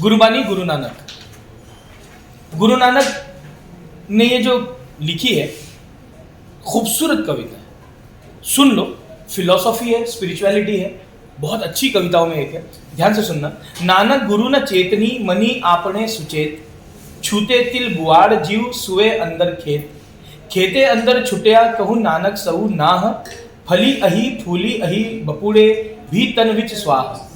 गुरुबानी गुरु नानक। गुरु नानक ने ये जो लिखी है खूबसूरत कविता है, सुन लो। फिलॉसफी है, स्पिरिचुअलिटी है, बहुत अच्छी कविताओं में एक है, ध्यान से सुनना। नानक गुरु न चेतनी मनी आपने सुचेत, छूते तिल बुआड़ जीव सुए अंदर खेत, खेते अंदर छुटिया कहूँ नानक सऊ नाह, फली अही फूली अही बपुड़े भी तन विच स्वाहा।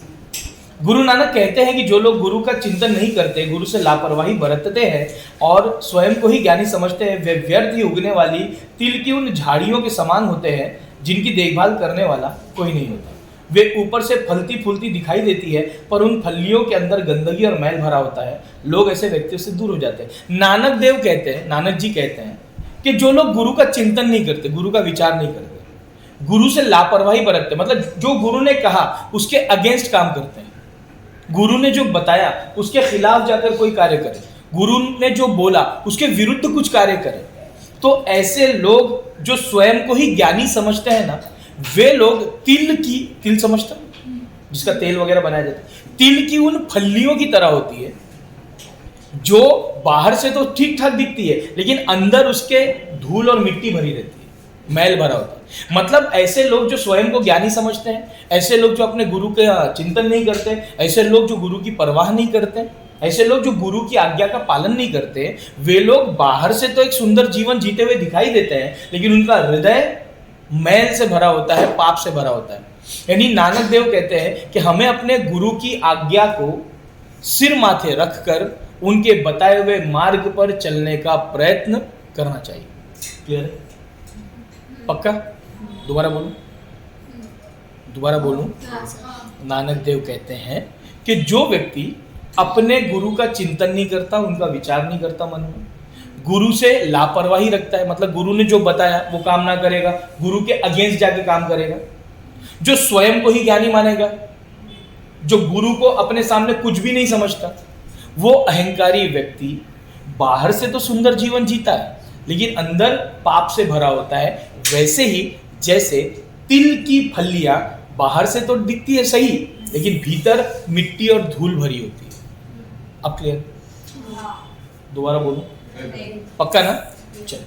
गुरु नानक कहते हैं कि जो लोग गुरु का चिंतन नहीं करते, गुरु से लापरवाही बरतते हैं और स्वयं को ही ज्ञानी समझते हैं, वे व्यर्थ ही उगने वाली तिल की उन झाड़ियों के समान होते हैं जिनकी देखभाल करने वाला कोई नहीं होता। वे ऊपर से फलती फूलती दिखाई देती है पर उन फलियों के अंदर गंदगी और मैल भरा होता है। लोग ऐसे व्यक्तियों से दूर हो जाते हैं। नानक देव कहते हैं, नानक जी कहते हैं कि जो लोग गुरु का चिंतन नहीं करते, गुरु का विचार नहीं करते, गुरु से लापरवाही बरतते, मतलब जो गुरु ने कहा उसके अगेंस्ट काम करते हैं, गुरु ने जो बताया उसके खिलाफ जाकर कोई कार्य करे, गुरु ने जो बोला उसके विरुद्ध कुछ कार्य करे, तो ऐसे लोग जो स्वयं को ही ज्ञानी समझते हैं ना, वे लोग तिल समझते हैं जिसका तेल वगैरह बनाया जाता है, तिल की उन फलियों की तरह होती है जो बाहर से तो ठीक ठाक दिखती है लेकिन अंदर उसके धूल और मिट्टी भरी रहती है, मैल भरा होता है। मतलब ऐसे लोग जो स्वयं को ज्ञानी समझते हैं, ऐसे लोग जो अपने गुरु के चिंतन नहीं करते, ऐसे लोग जो गुरु की परवाह नहीं करते, ऐसे लोग जो गुरु की आज्ञा का पालन नहीं करते, वे लोग बाहर से तो एक सुंदर जीवन जीते हुए दिखाई देते हैं लेकिन उनका हृदय मैल से भरा होता है, पाप से भरा होता है। यानी नानक देव कहते हैं कि हमें अपने गुरु की आज्ञा को सिर माथे रखकर उनके बताए हुए मार्ग पर चलने का प्रयत्न करना चाहिए। क्लियर है? पक्का? दोबारा बोलूं? नानक देव कहते हैं कि जो व्यक्ति अपने गुरु का चिंतन नहीं करता, उनका विचार नहीं करता मन में, गुरु से लापरवाही रखता है, मतलब गुरु ने जो बताया वो काम ना करेगा, गुरु के अगेंस्ट जाके काम करेगा, जो स्वयं को ही ज्ञानी मानेगा, जो गुरु को अपने सामने कुछ भी नहीं समझता, वो अहंकारी व्यक्ति बाहर से तो सुंदर जीवन जीता है लेकिन अंदर पाप से भरा होता है। वैसे ही जैसे तिल की फलियां बाहर से तो दिखती है सही लेकिन भीतर मिट्टी और धूल भरी होती है। अब क्लियर? दोबारा बोलूं? पक्का ना? चल।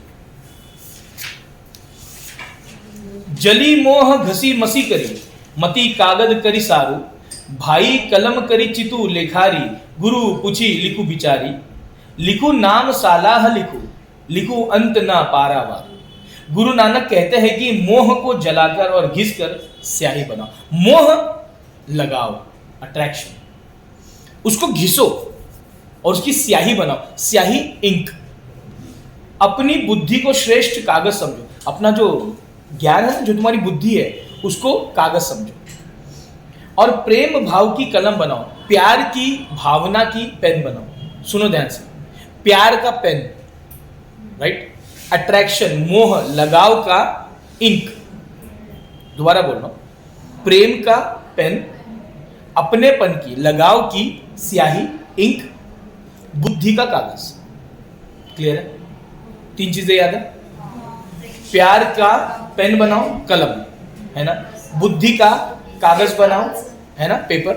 जली मोह घसी मसी करी, मती कागद करी सारू, भाई कलम करी चितू लेखारी, गुरु पूछी लिखू बिचारी, लिखू नाम सालाह लिखू, लिखू अंत ना पारावार। गुरु नानक कहते हैं कि मोह को जलाकर और घिसकर स्याही बनाओ। मोह लगाओ, अट्रैक्शन, उसको घिसो और उसकी स्याही बनाओ। स्याही इंक। अपनी बुद्धि को श्रेष्ठ कागज समझो। अपना जो ज्ञान है, जो तुम्हारी बुद्धि है, उसको कागज समझो और प्रेम भाव की कलम बनाओ, प्यार की भावना की पेन बनाओ। सुनो ध्यान से, प्यार का पेन, राइट? अट्रैक्शन, मोह, लगाव का इंक। दोबारा बोल रहा हूं, प्रेम का पेन, अपनेपन की, लगाव की स्याही इंक, बुद्धि का कागज। क्लियर है? 3 चीजें याद है? प्यार का पेन बनाओ, कलम, है ना? बुद्धि का कागज बनाओ, है ना, पेपर।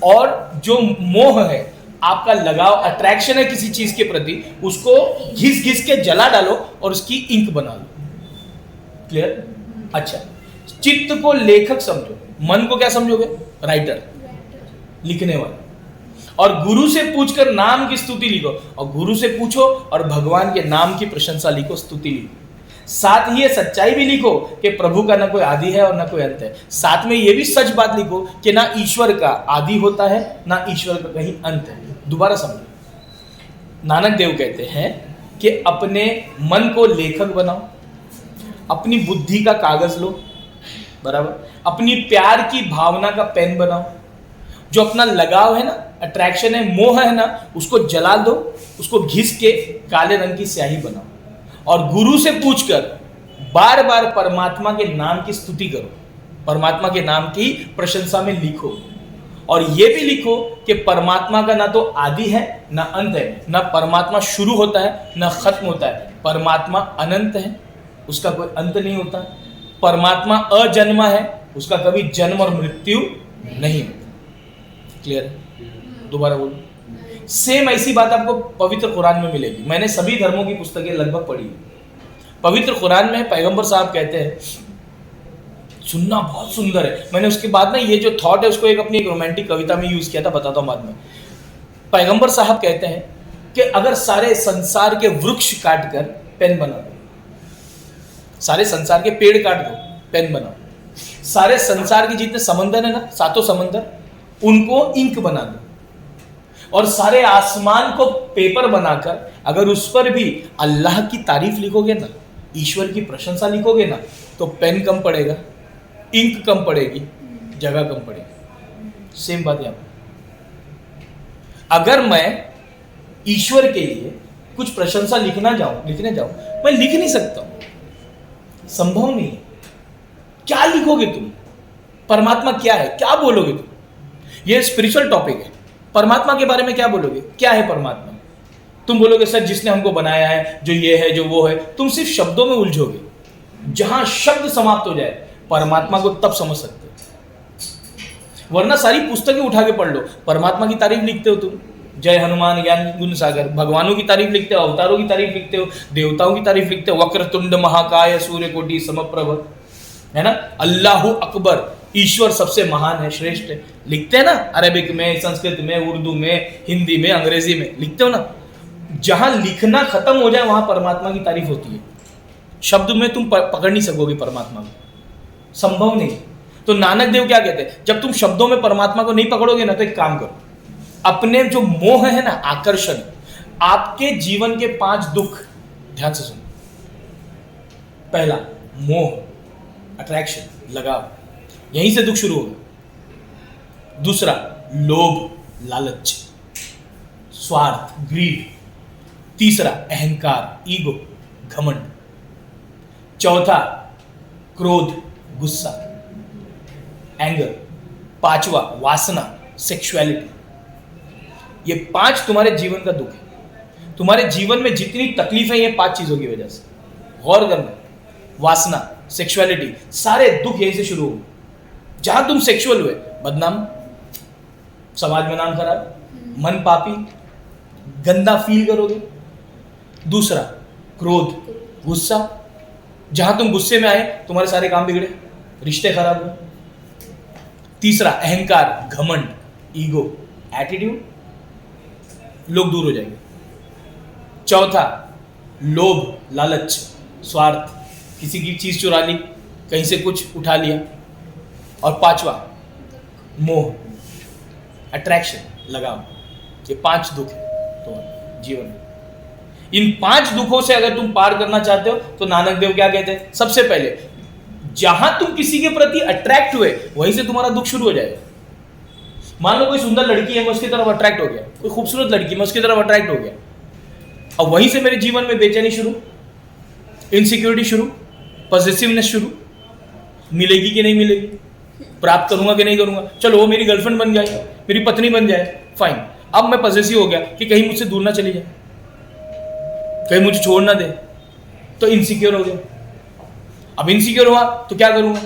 और जो मोह है, आपका लगाव, अट्रैक्शन है किसी चीज के प्रति, उसको घिस घिस के जला डालो और उसकी इंक बना लो। क्लियर? अच्छा, चित्त को लेखक समझो, मन को क्या समझोगे? राइटर, लिखने वाला। और गुरु से पूछकर नाम की स्तुति लिखो, और गुरु से पूछो और भगवान के नाम की प्रशंसा लिखो, स्तुति लिखो। साथ ही ये सच्चाई भी लिखो कि प्रभु का ना कोई आदि है और ना कोई अंत है। साथ में ये भी सच बात लिखो कि ना ईश्वर का आदि होता है, ना ईश्वर का कहीं अंत है। दोबारा समझो, नानक देव कहते हैं कि अपने मन को लेखक बनाओ, अपनी बुद्धि का कागज लो, बराबर, अपनी प्यार की भावना का पेन बनाओ, जो अपना लगाव है ना, अट्रैक्शन है, मोह है ना, उसको जला दो, उसको घिस के काले रंग की स्याही बनाओ और गुरु से पूछकर बार बार परमात्मा के नाम की स्तुति करो, परमात्मा के नाम की प्रशंसा में लिखो। और यह भी लिखो कि परमात्मा का ना तो आदि है ना अंत है, ना परमात्मा शुरू होता है ना खत्म होता है। परमात्मा अनंत है, उसका कोई अंत नहीं होता। परमात्मा अजन्मा है, उसका कभी जन्म और मृत्यु नहीं होता। क्लियर है? दोबारा बोलो। सेम ऐसी बात आपको पवित्र कुरान में मिलेगी। मैंने सभी धर्मों की पुस्तकें लगभग पढ़ी। पवित्र कुरान में पैगंबर साहब कहते हैं, सुनना बहुत सुंदर है, मैंने उसके बाद ना ये जो थॉट है उसको अपनी एक रोमांटिक कविता में यूज किया था, बताता हूँ बाद में। पैगंबर साहब कहते हैं कि अगर सारे संसार के वृक्ष काट कर पेन बना दो, सारे संसार के पेड़ काट दो पेन बनाओ, सारे संसार के जितने समंदर है ना, 7 समंदर, उनको इंक बना दो, और सारे आसमान को पेपर बनाकर अगर उस पर भी अल्लाह की तारीफ लिखोगे ना, ईश्वर की प्रशंसा लिखोगे ना, तो पेन कम पड़ेगा, इंक कम पड़ेगी, जगह कम पड़ेगी। सेम बात यहां पर। अगर मैं ईश्वर के लिए कुछ प्रशंसा लिखने जाऊं, मैं लिख नहीं सकता हूं, संभव नहीं। क्या लिखोगे तुम? परमात्मा क्या है, क्या बोलोगे तुम? यह स्पिरिचुअल टॉपिक है। परमात्मा के बारे में क्या बोलोगे? क्या है परमात्मा? तुम बोलोगे सर जिसने हमको बनाया है, जो ये है, जो वो है। तुम सिर्फ शब्दों में उलझोगे। जहां शब्द समाप्त हो जाए, परमात्मा को तब समझ सकते हो। वरना सारी पुस्तकें उठा के पढ़ लो, परमात्मा की तारीफ लिखते हो तुम, जय हनुमान ज्ञान गुण सागर, भगवानों की तारीफ लिखते हो, अवतारों की तारीफ लिखते हो, देवताओं की तारीफ लिखते हो, वक्रतुंड महाकाय सूर्यकोटि समप्रभ, है ना, अल्लाहु अकबर, ईश्वर सबसे महान है, श्रेष्ठ है, लिखते हैं ना, अरबिक में, संस्कृत में, उर्दू में, हिंदी में, अंग्रेजी में लिखते हो ना। जहां लिखना खत्म हो जाए वहां परमात्मा की तारीफ होती है। शब्द में तुम पकड़ नहीं सकोगे परमात्मा को, संभव नहीं। तो नानक देव क्या कहते हैं, जब तुम शब्दों में परमात्मा को नहीं पकड़ोगे ना, तो एक काम करो, अपने जो मोह है ना, आकर्षण, आपके जीवन के 5 दुख ध्यान से सुनो। पहला मोह, अट्रैक्शन, लगाव, यहीं से दुख शुरू होगा। दूसरा लोभ, लालच, स्वार्थ, ग्रीड। तीसरा अहंकार, ईगो, घमंड। चौथा क्रोध, गुस्सा, एंगर। पांचवा वासना, सेक्सुअलिटी। ये 5 तुम्हारे जीवन का दुख है। तुम्हारे जीवन में जितनी तकलीफ है, ये 5 चीजों की वजह से। गौर करना, वासना, सेक्सुअलिटी, सारे दुख यहीं से शुरू हो। जहां तुम सेक्सुअल हुए, बदनाम, समाज में नाम खराब, मन पापी, गंदा फील करोगे। दूसरा क्रोध, गुस्सा, जहां तुम गुस्से में आए, तुम्हारे सारे काम बिगड़े, रिश्ते खराब हुए। तीसरा अहंकार, घमंड, ईगो, एटीट्यूड, लोग दूर हो जाएंगे। चौथा लोभ, लालच, स्वार्थ, किसी की चीज चुरा ली, कहीं से कुछ उठा लिया। और पांचवा मोह, अट्रैक्शन, लगाव। ये 5 दुख है तुम्हारे जीवन में। इन 5 दुखों से अगर तुम पार करना चाहते हो, तो नानक देव क्या कहते हैं, सबसे पहले जहां तुम किसी के प्रति अट्रैक्ट हुए, वहीं से तुम्हारा दुख शुरू हो जाएगा। मान लो कोई सुंदर लड़की है, मैं उसकी तरफ अट्रैक्ट हो गया, कोई खूबसूरत लड़की, मैं उसकी तरफ अट्रैक्ट हो गया, और वहीं से मेरे जीवन में बेचैनी शुरू, इनसिक्योरिटी शुरू, पॉजिटिवनेस शुरू। मिलेगी कि नहीं मिलेगी, प्राप्त करूंगा कि नहीं करूंगा, चलो वो मेरी गर्लफ्रेंड बन जाए, मेरी पत्नी बन जाए, फाइन। अब मैं पॉजिटिव हो गया कि कहीं मुझसे दूर ना चली जाए, कहीं मुझे छोड़ ना दे, तो इनसिक्योर हो गया। अब इनसिक्योर हुआ तो क्या करूंगा,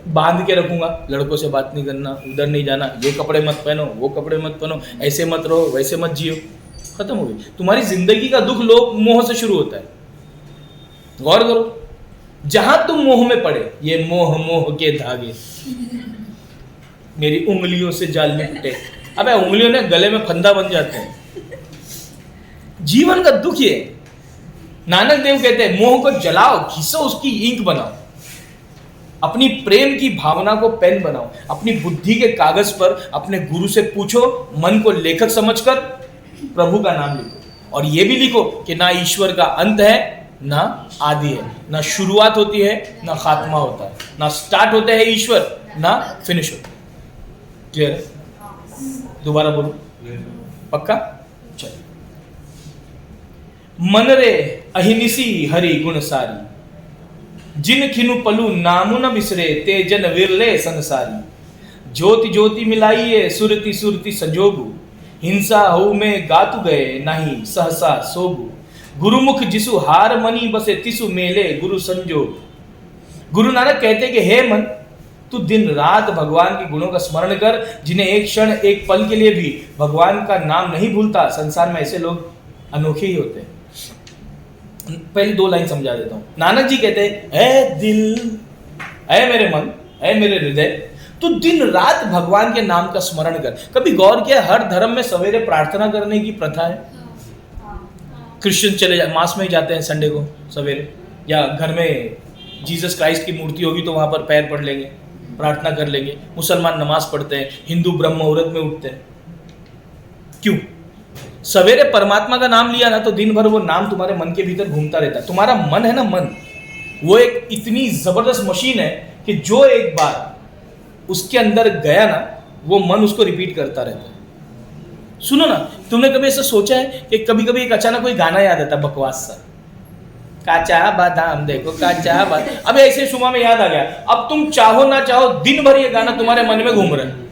बांध के रखूंगा, लड़कों से बात नहीं करना, उधर नहीं जाना, ये कपड़े मत पहनो, वो कपड़े मत पहनो, ऐसे मत रहो, वैसे मत जियो, खत्म हो गई। तुम्हारी जिंदगी का दुख लोभ मोह से शुरू होता है। गौर करो, जहां तुम मोह में पड़े, ये मोह मोह के धागे, मेरी उंगलियों से जाल में फटे, अबे उंगलियों ने गले में फंदा बन जाते हैं। जीवन का दुख ये। नानक देव कहते हैं मोह को जलाओ, घिसो, उसकी इंक बनाओ, अपनी प्रेम की भावना को पेन बनाओ, अपनी बुद्धि के कागज पर अपने गुरु से पूछो, मन को लेखक समझकर प्रभु का नाम लिखो, और यह भी लिखो कि ना ईश्वर का अंत है, ना आदि है, ना शुरुआत होती है, ना खात्मा होता है, ना स्टार्ट होते हैं ईश्वर, ना फिनिश होता है। क्लियर है? दोबारा बोलो, पक्का? चलिए। मन रे अहिनिसी हरि गुण सारी, जिन खिनु पलू नामु न बिसरे, ते जन विरले संसारी। ज्योति ज्योति मिलाइए सुरति सुरति संजोगु, हिंसा हो में गातु गए नहीं सहसा सोगु। गुरुमुख जिसु हार मनी बसे तिसु मेले गुरु संजोग। गुरु नानक कहते कि हे मन, तू दिन रात भगवान के गुणों का स्मरण कर, जिन्हें एक क्षण एक पल के लिए भी भगवान का नाम नहीं भूलता। संसार में ऐसे लोग अनोखे ही होते हैं। पहले 2 लाइन समझा देता हूं। नानक जी कहते हैं, ऐ दिल, ऐ मेरे मन, ऐ मेरे हृदय, तू दिन रात भगवान के नाम का स्मरण कर। कभी गौर किया, हर धर्म में सवेरे प्रार्थना करने की प्रथा है। क्रिश्चियन चले मास में ही जाते हैं संडे को सवेरे, या घर में जीसस क्राइस्ट की मूर्ति होगी तो वहां पर पैर पड़ लेंगे, प्रार्थना कर लेंगे। मुसलमान नमाज पढ़ते हैं, हिंदू ब्रह्म मुहूर्त में उठते हैं। क्यों? सवेरे परमात्मा का नाम लिया ना तो दिन भर वो नाम तुम्हारे मन के भीतर घूमता रहता है। तुम्हारा मन है ना, मन वो एक इतनी जबरदस्त मशीन है कि जो एक बार उसके अंदर गया ना, वो मन उसको रिपीट करता रहता है। सुनो ना, तुमने कभी ऐसा सोचा है कि कभी कभी एक अचानक कोई गाना याद आता है बकवास सा, काचा बादाम देखो काचा बादाम, अबे ऐसे सुबह में याद आ गया। अब तुम चाहो ना चाहो दिन भर ये गाना तुम्हारे मन में घूम रहा है।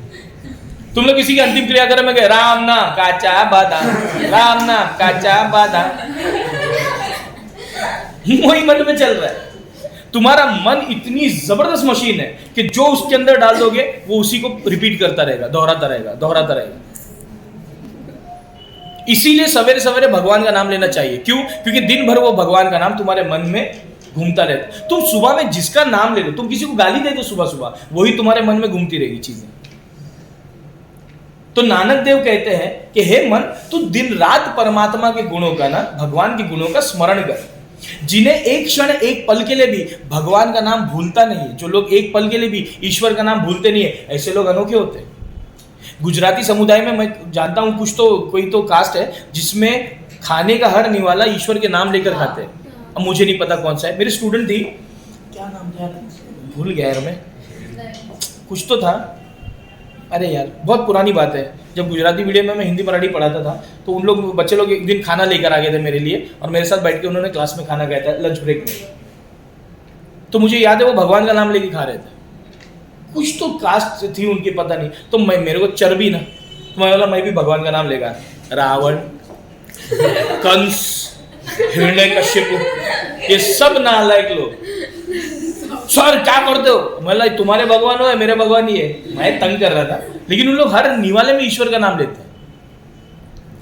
तुम लोग किसी की अंतिम क्रियाक्रम में गए, राम ना काचा बादाम, राम ना काचा बादाम, वही मन में चल रहा है। तुम्हारा मन इतनी जबरदस्त मशीन है कि जो उसके अंदर डाल दोगे वो उसी को रिपीट करता रहेगा, दोहराता रहेगा, दोहराता रहेगा। इसीलिए सवेरे सवेरे भगवान का नाम लेना चाहिए। क्यों? क्योंकि दिन भर वो भगवान का नाम तुम्हारे मन में घूमता रहता है। तुम सुबह में जिसका नाम ले लो, तुम किसी को गाली दे दो सुबह सुबह, वही तुम्हारे मन में घूमती रहेगी चीजें। तो नानक देव कहते हैं कि हे मन, तू दिन रात परमात्मा के गुणों का ना, भगवान के गुणों का स्मरण कर, जिन्हें एक क्षण एक पल के लिए भी भगवान का नाम भूलता नहीं है। जो लोग एक पल के लिए भी ईश्वर का नाम भूलते नहीं है, ऐसे लोग अनोखे होते हैं। गुजराती समुदाय में मैं जानता हूं कुछ तो कोई तो कास्ट है जिसमें खाने का हर निवाला ईश्वर के नाम लेकर खाते हैं। अब मुझे नहीं पता कौन सा है। मेरी स्टूडेंट थी, क्या नाम था, भूल गया यार मैं, कुछ तो था। अरे यार बहुत पुरानी बात है, जब गुजराती मीडियम में मैं हिंदी मराठी पढ़ाता था तो उन लोग बच्चे लोग एक दिन खाना लेकर आ गए थे मेरे लिए, और मेरे साथ बैठ के उन्होंने क्लास में खाना खाया था लंच ब्रेक में। तो मुझे याद है वो भगवान का नाम लेके खा रहे थे। कुछ तो कास्ट थी उनकी, पता नहीं। तो मैं, मेरे को चर्बी ना, तो मैं बोला मैं भी भगवान का नाम लेगा। रावण, कंस, हिरण्यकश्यप, ये सब नालायक लोग, सर क्या करते हो? मतलब तुम्हारे भगवान हो या मेरे भगवान ही है? मैं तंग कर रहा था। लेकिन उन लोग हर निवाले में ईश्वर का नाम लेते हैं,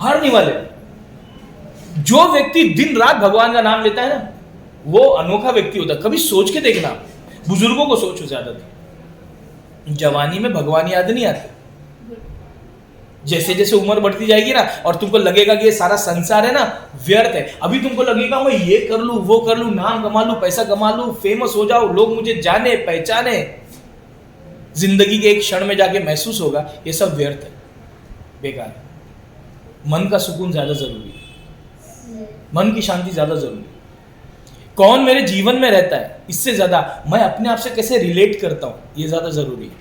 हर निवाले में। जो व्यक्ति दिन रात भगवान का नाम लेता है ना, वो अनोखा व्यक्ति होता है। कभी सोच के देखना, बुजुर्गों को सोचो ज्यादा, जवानी में भगवान याद नहीं आते। जैसे जैसे उम्र बढ़ती जाएगी ना, और तुमको लगेगा कि ये सारा संसार है ना व्यर्थ है, अभी तुमको लगेगा मैं ये कर लूं, वो कर लूं, नाम कमा लूं, पैसा कमा लूं, फेमस हो जाऊं, लोग मुझे जाने पहचाने, जिंदगी के एक क्षण में जाके महसूस होगा ये सब व्यर्थ है, बेकार है। मन का सुकून ज्यादा जरूरी है, मन की शांति ज्यादा जरूरी है। कौन मेरे जीवन में रहता है, इससे ज्यादा मैं अपने आप से कैसे रिलेट करता हूं, ये ज्यादा जरूरी है।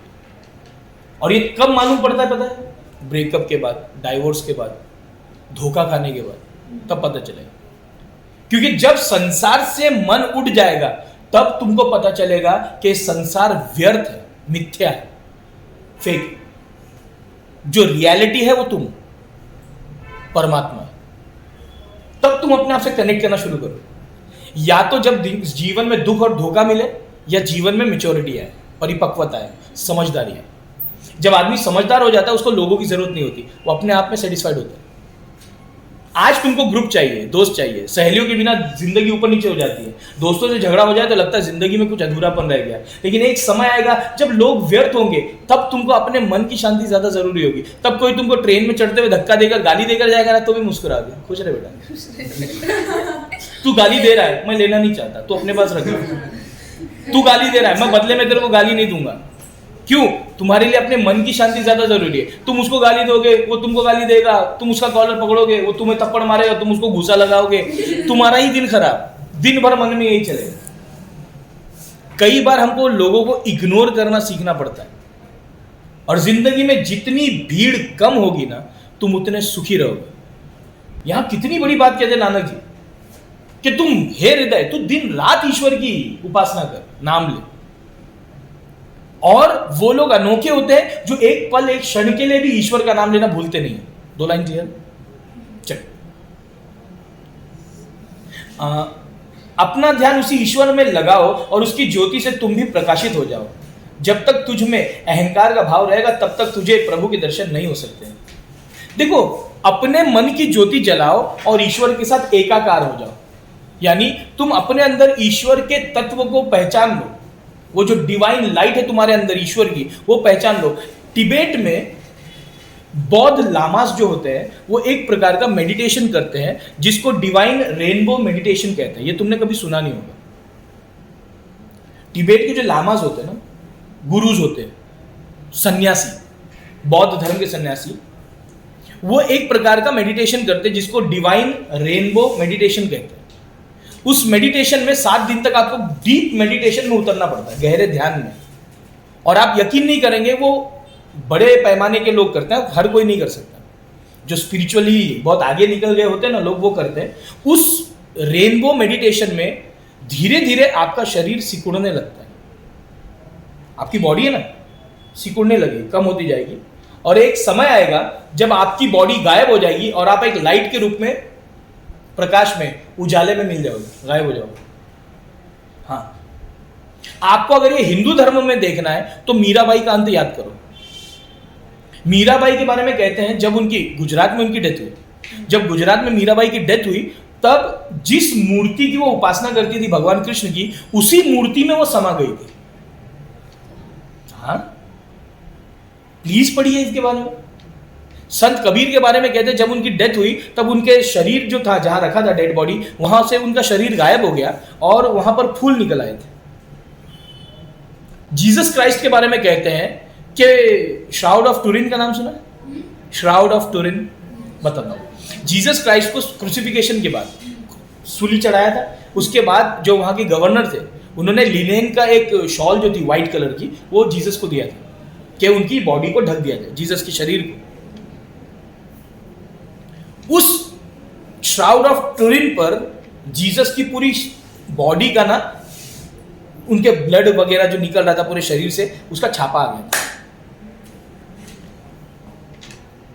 और ये कब मालूम पड़ता है पता है? ब्रेकअप के बाद, डाइवोर्स के बाद, धोखा खाने के बाद, तब पता चलेगा। क्योंकि जब संसार से मन उठ जाएगा तब तुमको पता चलेगा कि संसार व्यर्थ है, मिथ्या है, फेक। जो रियलिटी है वो तुम, परमात्मा है। तब तुम अपने आप से कनेक्ट करना शुरू करो। या तो जब जीवन में दुख और धोखा मिले, या जीवन में मैच्योरिटी आए, परिपक्वता है, समझदारी है। जब आदमी समझदार हो जाता है उसको लोगों की जरूरत नहीं होती, वो अपने आप में सेटिस्फाइड होता है। आज तुमको ग्रुप चाहिए, दोस्त चाहिए। सहेलियों के बिना जिंदगी ऊपर नीचे हो जाती है। दोस्तों से झगड़ा हो जाए तो लगता है जिंदगी में कुछ अधूरापन रह गया। लेकिन एक समय आएगा जब लोग व्यर्थ होंगे, तब तुमको अपने मन की शांति ज्यादा जरूरी होगी। तब कोई तुमको ट्रेन में चढ़ते हुए धक्का देकर, गाली देकर जाएगा ना, तो भी मुस्कुरा दे, खुश रहे बेटा। तू गाली दे रहा है, मैं लेना नहीं चाहता, तू अपने पास रख। तू गाली दे रहा है, मैं बदले में तेरे को गाली नहीं दूंगा। क्यों? तुम्हारे लिए अपने मन की शांति ज्यादा जरूरी है। तुम उसको गाली दोगे, वो तुमको गाली देगा। तुम उसका कॉलर पकड़ोगे, वो तुम्हें थप्पड़ मारेगा, तुम उसको घूसा लगाओगे, तुम्हारा ही दिन खराब। दिन भर मन में यही चलेगा। कई बार हमको लोगों को इग्नोर करना सीखना पड़ता है। और जिंदगी में जितनी भीड़ कम होगी ना, तुम उतने सुखी रहोगे। यहां कितनी बड़ी बात कहते नानक जी कि तुम हे हृदय, तू दिन रात ईश्वर की उपासना कर, नाम ले। और वो लोग अनोखे होते हैं जो एक पल, एक क्षण के लिए भी ईश्वर का नाम लेना भूलते नहीं है। 2 लाइन क्लियर? चल, अपना ध्यान उसी ईश्वर में लगाओ और उसकी ज्योति से तुम भी प्रकाशित हो जाओ। जब तक तुझ में अहंकार का भाव रहेगा तब तक तुझे प्रभु के दर्शन नहीं हो सकते। देखो, अपने मन की ज्योति जलाओ और ईश्वर के साथ एकाकार हो जाओ, यानी तुम अपने अंदर ईश्वर के तत्व को पहचान लो। वो जो डिवाइन लाइट है तुम्हारे अंदर ईश्वर की, वो पहचान लो। तिब्बत में बौद्ध लामास जो होते हैं वो एक प्रकार का मेडिटेशन करते हैं जिसको डिवाइन रेनबो मेडिटेशन कहते हैं। ये तुमने कभी सुना नहीं होगा। तिब्बत के जो लामास होते हैं ना, गुरुज होते हैं, सन्यासी, बौद्ध धर्म के सन्यासी, वो एक प्रकार का मेडिटेशन करते हैं जिसको डिवाइन रेनबो मेडिटेशन कहते हैं। उस मेडिटेशन में 7 दिन तक आपको डीप मेडिटेशन में उतरना पड़ता है, गहरे ध्यान में। और आप यकीन नहीं करेंगे, वो बड़े पैमाने के लोग करते हैं, हर कोई नहीं कर सकता। जो स्पिरिचुअली बहुत आगे निकल गए होते हैं ना लोग, वो करते हैं। उस रेनबो मेडिटेशन में धीरे धीरे आपका शरीर सिकुड़ने लगता है। आपकी बॉडी है ना, सिकुड़ने लगेगी, कम होती जाएगी, और एक समय आएगा जब आपकी बॉडी गायब हो जाएगी और आप एक लाइट के रूप में, प्रकाश में, उजाले में मिल जाओगे, गायब हो जाओगे। हाँ, आपको अगर ये हिंदू धर्म में देखना है तो मीराबाई का अंत याद करो। मीराबाई के बारे में कहते हैं, जब उनकी गुजरात में उनकी डेथ हुई, जब गुजरात में मीराबाई की डेथ हुई, तब जिस मूर्ति की वो उपासना करती थी भगवान कृष्ण की, उसी मूर्ति में वो समा गई थी। हाँ, प्लीज पढ़िए इसके बारे में। संत कबीर के बारे में कहते हैं, जब उनकी डेथ हुई तब उनके शरीर जो था, जहां रखा था डेड बॉडी, वहां से उनका शरीर गायब हो गया और वहां पर फूल निकल आए थे। जीसस क्राइस्ट के बारे में कहते हैं कि श्राउड ऑफ टूरिन का नाम सुना? श्राउड ऑफ टूरिन बताता हूं। जीसस क्राइस्ट को क्रूसिफिकेशन के बाद सूली चढ़ाया था, उसके बाद जो वहां के गवर्नर थे उन्होंने लिनेन का एक शॉल जो थी व्हाइट कलर की, वो जीसस को दिया था कि उनकी बॉडी को ढक दिया जाए, जीसस के शरीर को। उस श्राउड ऑफ टूरिन पर जीसस की पूरी बॉडी का ना, उनके ब्लड वगैरह जो निकल रहा था पूरे शरीर से, उसका छापा आ गया था।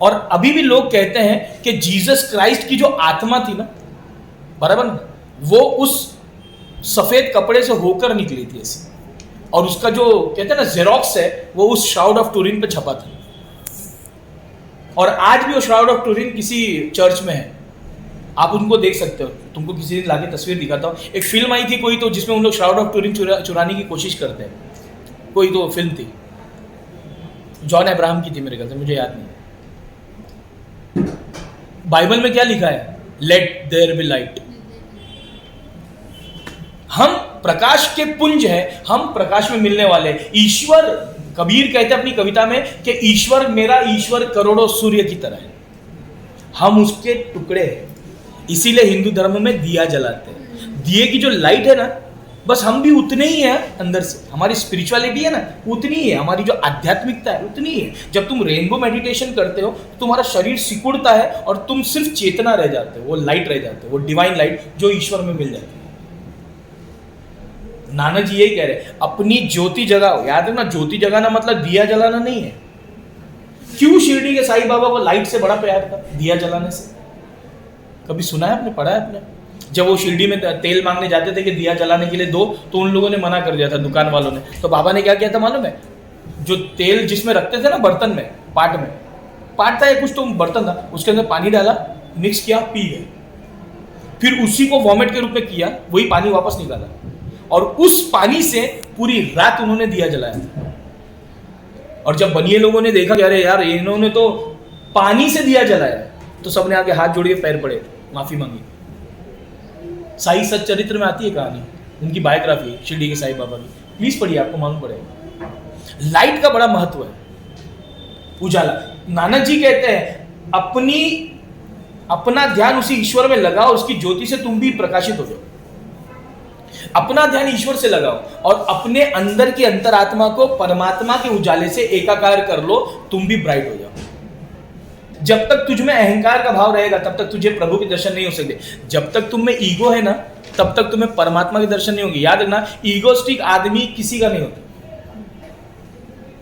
और अभी भी लोग कहते हैं कि जीसस क्राइस्ट की जो आत्मा थी ना, बराबर, वो उस सफेद कपड़े से होकर निकली थी ऐसी, और उसका जो कहते हैं ना जेरोक्स है, वो उस श्राउड ऑफ टूरिन पे छपा था। और आज भी वो श्राउड ऑफ टूरिन किसी चर्च में है, आप उनको देख सकते हो। तुमको किसी दिन लाके तस्वीर दिखाता हूँ। एक फिल्म आई थी कोई, तो जिसमें उन लोग श्राउड ऑफ टूरिन चुराने की कोशिश करते हैं, कोई तो फिल्म थी, जॉन अब्राहम की थी मेरे ख्याल से, मुझे याद नहीं। बाइबल में क्या लिखा है? Let there be light. हम प्रकाश के पुंज हैं, हम प्रकाश में मिलने वाले। ईश्वर, कबीर कहते हैं अपनी कविता में कि ईश्वर, मेरा ईश्वर करोड़ों सूर्य की तरह है, हम उसके टुकड़े हैं। इसीलिए हिंदू धर्म में दिया जलाते हैं। दिए की जो लाइट है ना, बस हम भी उतने ही हैं अंदर से। हमारी स्पिरिचुअलिटी है ना, उतनी ही है। हमारी जो आध्यात्मिकता है उतनी ही है। जब तुम रेनबो मेडिटेशन करते हो, तुम्हारा शरीर सिकुड़ता है और तुम सिर्फ चेतना रह जाते हो, वो लाइट रह जाते हो, वो डिवाइन लाइट जो ईश्वर में मिल जाती है। नानक जी यही कह रहे हैं, अपनी ज्योति जगाओ। याद रखना, ज्योति जगाना मतलब दिया जलाना नहीं है। क्यों शिरडी के साईं बाबा को लाइट से बड़ा प्यार था, दिया जलाने से? कभी सुना है आपने, पढ़ा है आपने? जब वो शिरडी में तेल मांगने जाते थे कि दिया जलाने के लिए दो, तो उन लोगों ने मना कर दिया था, दुकान वालों ने। तो बाबा ने क्या किया था मालूम है? जो तेल जिसमें रखते थे ना, बर्तन में, पाट था या कुछ तो बर्तन था, उसके अंदर पानी डाला, मिक्स किया, पी गए। फिर उसी को वॉमिट के रूप में किया, वही पानी वापस निकाला, और उस पानी से पूरी रात उन्होंने दिया जलाया था। और जब बनिए लोगों ने देखा कि अरे यार, इन्होंने तो पानी से दिया जलाया, तो सबने आके हाथ जोड़ के पैर पड़े, माफी मांगी। साई सच्चरित्र में आती है कहानी, उनकी बायोग्राफी शिरडी के साईं बाबा की, प्लीज पढ़िए, आपको मालूम पड़ेगा। लाइट का बड़ा महत्व है, उजाला। नानक जी कहते हैं अपना ध्यान उसी ईश्वर में लगाओ, उसकी ज्योति से तुम भी प्रकाशित हो जाओ। अपना ध्यान ईश्वर से लगाओ और अपने अंदर की अंतरात्मा को परमात्मा के उजाले से एकाकार कर लो, तुम भी ब्राइट हो जाओ। जब तक तुझ में अहंकार का भाव रहेगा तब तक तुझे प्रभु के दर्शन नहीं हो सकते। जब तक तुम में ईगो है ना, तब तक तुम्हें परमात्मा के दर्शन नहीं होंगे। याद रखना, ईगोस्टिक आदमी किसी का नहीं होता।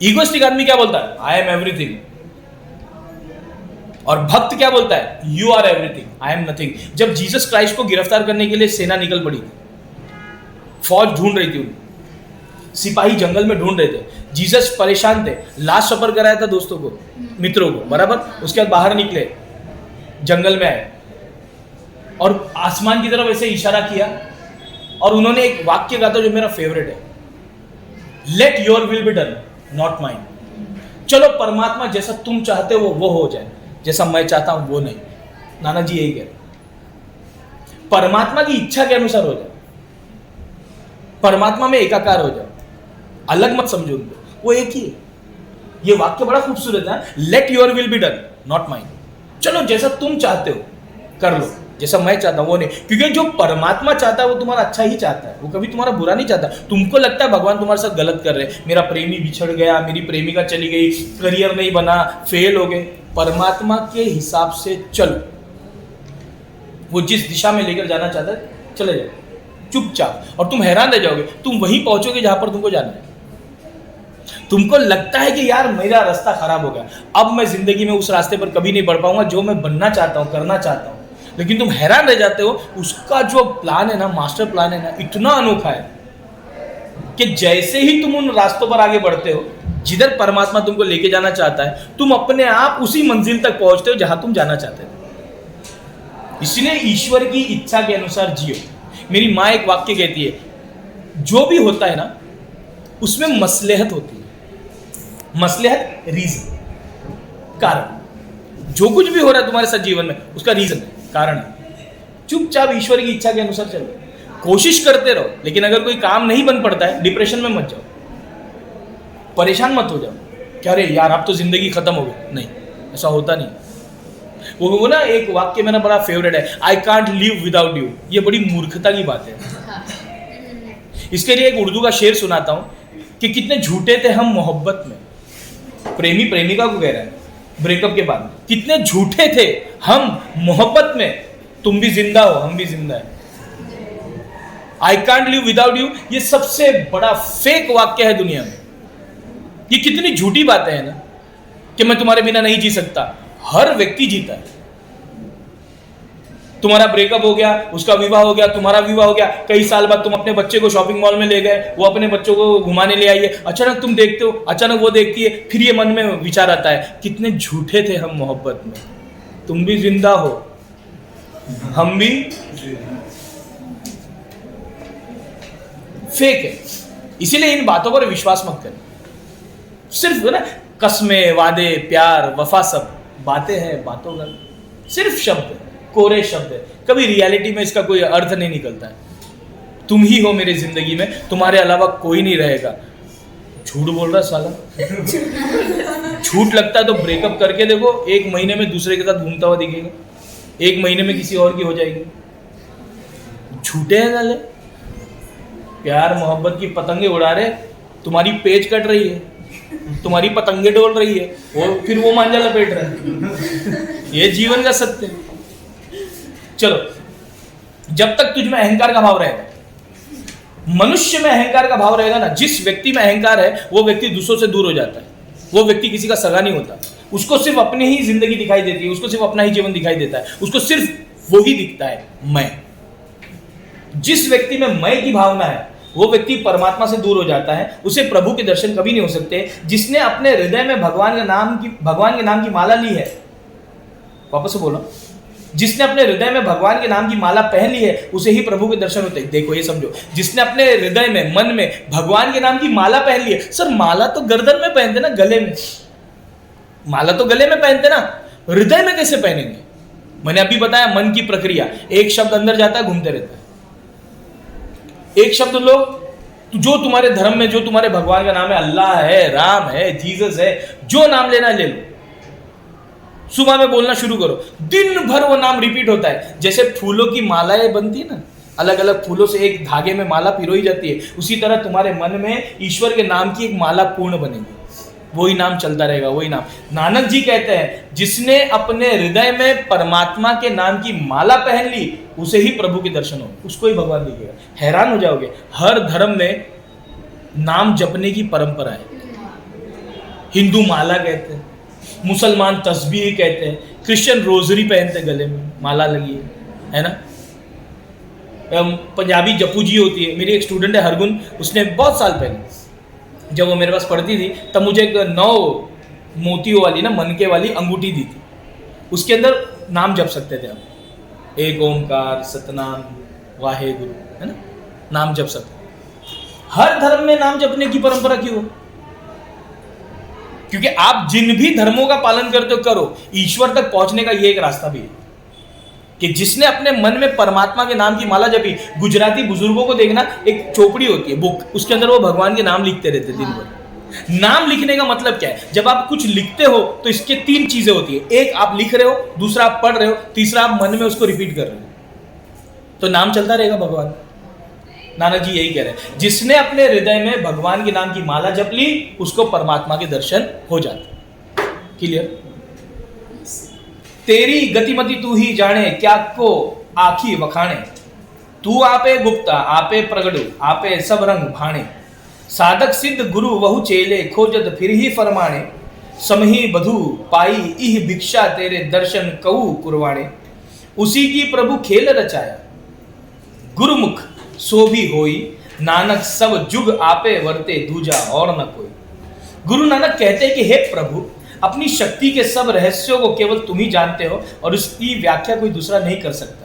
ईगोस्टिक आदमी क्या बोलता है? I am everything. और भक्त क्या बोलता है? You are everything, I am nothing. जब जीसस क्राइस्ट को गिरफ्तार करने के लिए सेना निकल पड़ी थी, फौज ढूंढ रही थी उन्हें, सिपाही जंगल में ढूंढ रहे थे, जीसस परेशान थे, लास्ट सफर कराया था दोस्तों को, मित्रों को, बराबर। उसके बाद बाहर निकले, जंगल में आए और आसमान की तरफ ऐसे इशारा किया और उन्होंने एक वाक्य कहा था जो मेरा फेवरेट है, let your will be done not mine. चलो परमात्मा जैसा तुम चाहते हो वो हो जाए, जैसा मैं चाहता हूं वो नहीं। नाना जी यही कह, परमात्मा की इच्छा के अनुसार हो जाए, परमात्मा में एकाकार हो जाओ, अलग मत समझो उनको, वो एक ही है। ये वाक्य बड़ा खूबसूरत है, let your will be done not mine. चलो जैसा तुम चाहते हो कर लो, जैसा मैं चाहता हूं वो नहीं। क्योंकि जो परमात्मा चाहता है वो तुम्हारा अच्छा ही चाहता है, वो कभी तुम्हारा बुरा नहीं चाहता। तुमको लगता है भगवान तुम्हारे साथ गलत कर रहे हैं, मेरा प्रेमी बिछड़ गया, मेरी प्रेमिका चली गई, करियर नहीं बना, फेल हो गए। परमात्मा के हिसाब से चलो, वो जिस दिशा में लेकर जाना चाहता है चले जाओ चुपचाप, और तुम हैरान रह जाओगे, तुम वहीं पहुंचोगे जहां पर तुमको जाना है। तुमको लगता है कि यार मेरा रास्ता खराब हो गया, अब मैं जिंदगी में उस रास्ते पर कभी नहीं बढ़ पाऊंगा जो मैं बनना चाहता हूं, करना चाहता हूं। लेकिन तुम हैरान रह जाते हो, उसका जो प्लान है ना, मास्टर प्लान है ना, इतना अनोखा है कि जैसे ही तुम उन रास्तों पर आगे बढ़ते हो जिधर परमात्मा तुमको लेके जाना चाहता है, तुम अपने आप उसी मंजिल तक पहुंचते हो जहां तुम जाना चाहते थे। इसलिए ईश्वर की इच्छा के अनुसार जियो। मेरी माँ एक वाक्य कहती है, जो भी होता है ना उसमें मसलहत होती है, मसलहत रीजन, कारण। जो कुछ भी हो रहा है तुम्हारे साथ जीवन में उसका रीजन है, कारण है। चुपचाप ईश्वर की इच्छा के अनुसार चलो, कोशिश करते रहो। लेकिन अगर कोई काम नहीं बन पड़ता है, डिप्रेशन में मत जाओ, परेशान मत हो जाओ क्या अरे यार अब तो जिंदगी खत्म हो गई। नहीं, ऐसा होता नहीं। वो ना एक वाक्य मेरा बड़ा फेवरेट है, I can't live without you. ये बड़ी मूर्खता की बात है। इसके लिए एक उर्दू का शेर सुनाता हूं कि कितने झूठे थे हम मोहब्बत में। प्रेमी प्रेमिका को कह रहा है ब्रेकअप के बाद, कितने झूठे थे हम मोहब्बत में, तुम भी जिंदा हो हम भी जिंदा है। I can't live without you, ये सबसे बड़ा फेक वाक्य है दुनिया में। ये कितनी झूठी बातें हैं ना कि मैं तुम्हारे बिना नहीं जी सकता। हर व्यक्ति जीता है। तुम्हारा ब्रेकअप हो गया, उसका विवाह हो गया, तुम्हारा विवाह हो गया, कई साल बाद तुम अपने बच्चे को शॉपिंग मॉल में ले गए, वो अपने बच्चों को घुमाने ले आई है, अचानक तुम देखते हो, अचानक वो देखती है, फिर ये मन में विचार आता है कितने झूठे थे हम मोहब्बत में, तुम भी जिंदा हो हम भी। फेक है, इसीलिए इन बातों पर विश्वास मत करें। सिर्फ ना कसमें, वादे, प्यार, वफा सब बातें हैं, बातों का सिर्फ शब्द, कोरे शब्द है। कभी रियलिटी में इसका कोई अर्थ नहीं निकलता है। तुम ही हो मेरी जिंदगी में, तुम्हारे अलावा कोई नहीं रहेगा। झूठ बोल रहा साला। झूठ लगता है तो ब्रेकअप करके देखो, 1 महीने में दूसरे के साथ घूमता हुआ दिखेगा, 1 महीने में किसी और की हो जाएगी। झूठे हैं साले। प्यार मोहब्बत की पतंगे उड़ा रहे, तुम्हारी पेच कट रही है, तुम्हारी पतंगे डोल रही है, और फिर वो मांझा लपेट रहा है। ये जीवन का सत्य है। चलो, जब तक तुझ में अहंकार का भाव रहेगा, मनुष्य में अहंकार का भाव रहेगा ना, जिस व्यक्ति में अहंकार है वो व्यक्ति दूसरों से दूर हो जाता है। वो व्यक्ति किसी का सगा नहीं होता, उसको सिर्फ अपनी ही जिंदगी दिखाई देती है, उसको सिर्फ अपना ही जीवन दिखाई देता है, उसको सिर्फ वो ही दिखता है, मैं। जिस व्यक्ति में मैं की भावना है वो व्यक्ति परमात्मा से दूर हो जाता है, उसे प्रभु के दर्शन कभी नहीं हो सकते। जिसने अपने हृदय में भगवान के नाम की माला ली है, वापस से बोलो, जिसने अपने हृदय में भगवान के नाम की माला पहन ली है उसे ही प्रभु के दर्शन होते हैं। देखो ये समझो, जिसने अपने हृदय में, मन में भगवान के नाम की माला पहन ली है। सर माला तो गर्दन में पहनते ना, गले में, माला तो गले में पहनते ना, हृदय में कैसे पहनेंगे? मैंने अभी बताया मन की प्रक्रिया, एक शब्द अंदर जाता है, घूमते रहता है। एक शब्द लो, जो तुम्हारे धर्म में, जो तुम्हारे भगवान का नाम है, अल्लाह है, राम है, जीसस है, जो नाम लेना है ले लो। सुबह में बोलना शुरू करो, दिन भर वो नाम रिपीट होता है। जैसे फूलों की मालाएं बनती है ना, अलग अलग फूलों से एक धागे में माला पिरोई जाती है, उसी तरह तुम्हारे मन में ईश्वर के नाम की एक माला पूर्ण बनेगी। वही नाम चलता रहेगा, वही नाम। नानक जी कहते हैं, जिसने अपने हृदय में परमात्मा के नाम की माला पहन ली उसे ही प्रभु के दर्शन हो, उसको ही भगवान दिखेगा। हैरान हो जाओगे, हर धर्म में नाम जपने की परंपरा है। हिंदू माला कहते हैं, मुसलमान तस्बीह कहते हैं, क्रिश्चियन रोजरी पहनते, गले में माला लगी है ना। पंजाबी जपू जी होती है। मेरी एक स्टूडेंट है हरगुन, उसने बहुत साल पहले जब वो मेरे पास पढ़ती थी तब मुझे एक 9 मोतियों वाली ना मनके वाली अंगूठी दी थी, उसके अंदर नाम जप सकते थे आप, एक ओमकार सतनाम वाहे गुरु, है ना, नाम जप सकते। हर धर्म में नाम जपने की परंपरा क्यों? क्योंकि आप जिन भी धर्मों का पालन करते हो करो, ईश्वर तक पहुंचने का ये एक रास्ता भी है कि जिसने अपने मन में परमात्मा के नाम की माला जपी। गुजराती बुजुर्गों को देखना, एक चोपड़ी होती है बुक, उसके अंदर वो भगवान के नाम लिखते रहते दिन भर। नाम लिखने का मतलब क्या है? जब आप कुछ लिखते हो तो इसके 3 चीजें होती है, एक आप लिख रहे हो, दूसरा आप पढ़ रहे हो, तीसरा आप मन में उसको रिपीट कर रहे हो, तो नाम चलता रहेगा भगवान। नानक जी यही कह रहे हैं, जिसने अपने हृदय में भगवान के नाम की माला जप ली उसको परमात्मा के दर्शन हो जाते। क्लियर? तेरी गतिमति तू ही जाने, क्या को आखी वखाणे, तू आपे गुप्ता आपे प्रगटो, आपे सब रंग भाणे, साधक सिद्ध गुरु वहु चेले, खोजत फिर ही फरमाणे, समही बधु पाई इह भिक्षा, तेरे दर्शन कहू कुरवाणे, उसी की प्रभु खेल रचाया, गुरुमुख सो भी होई, नानक सब जुग आपे वर्ते, दूजा और न कोई। गुरु नानक कहते हैं कि हे प्रभु, अपनी शक्ति के सब रहस्यों को केवल तुम ही जानते हो और उसकी व्याख्या कोई दूसरा नहीं कर सकता।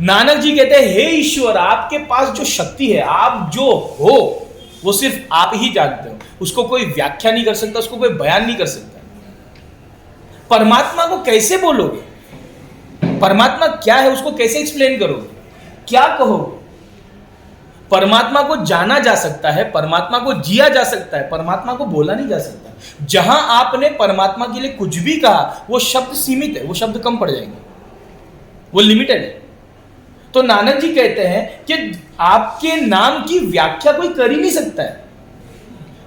नानक जी कहते हैं, हे ईश्वर, आपके पास जो शक्ति है, आप जो हो वो सिर्फ आप ही जानते हो, उसको कोई व्याख्या नहीं कर सकता, उसको कोई बयान नहीं कर सकता। परमात्मा को कैसे बोलोगे? परमात्मा क्या है उसको कैसे एक्सप्लेन करोगे? क्या कहोगे? परमात्मा को जाना जा सकता है, परमात्मा को जिया जा सकता है, परमात्मा को बोला नहीं जा सकता। जहां आपने परमात्मा के लिए कुछ भी कहा वो शब्द सीमित है, वो शब्द कम पड़ जाएंगे, वो लिमिटेड है। तो नानक जी कहते हैं कि आपके नाम की व्याख्या कोई कर ही नहीं सकता है।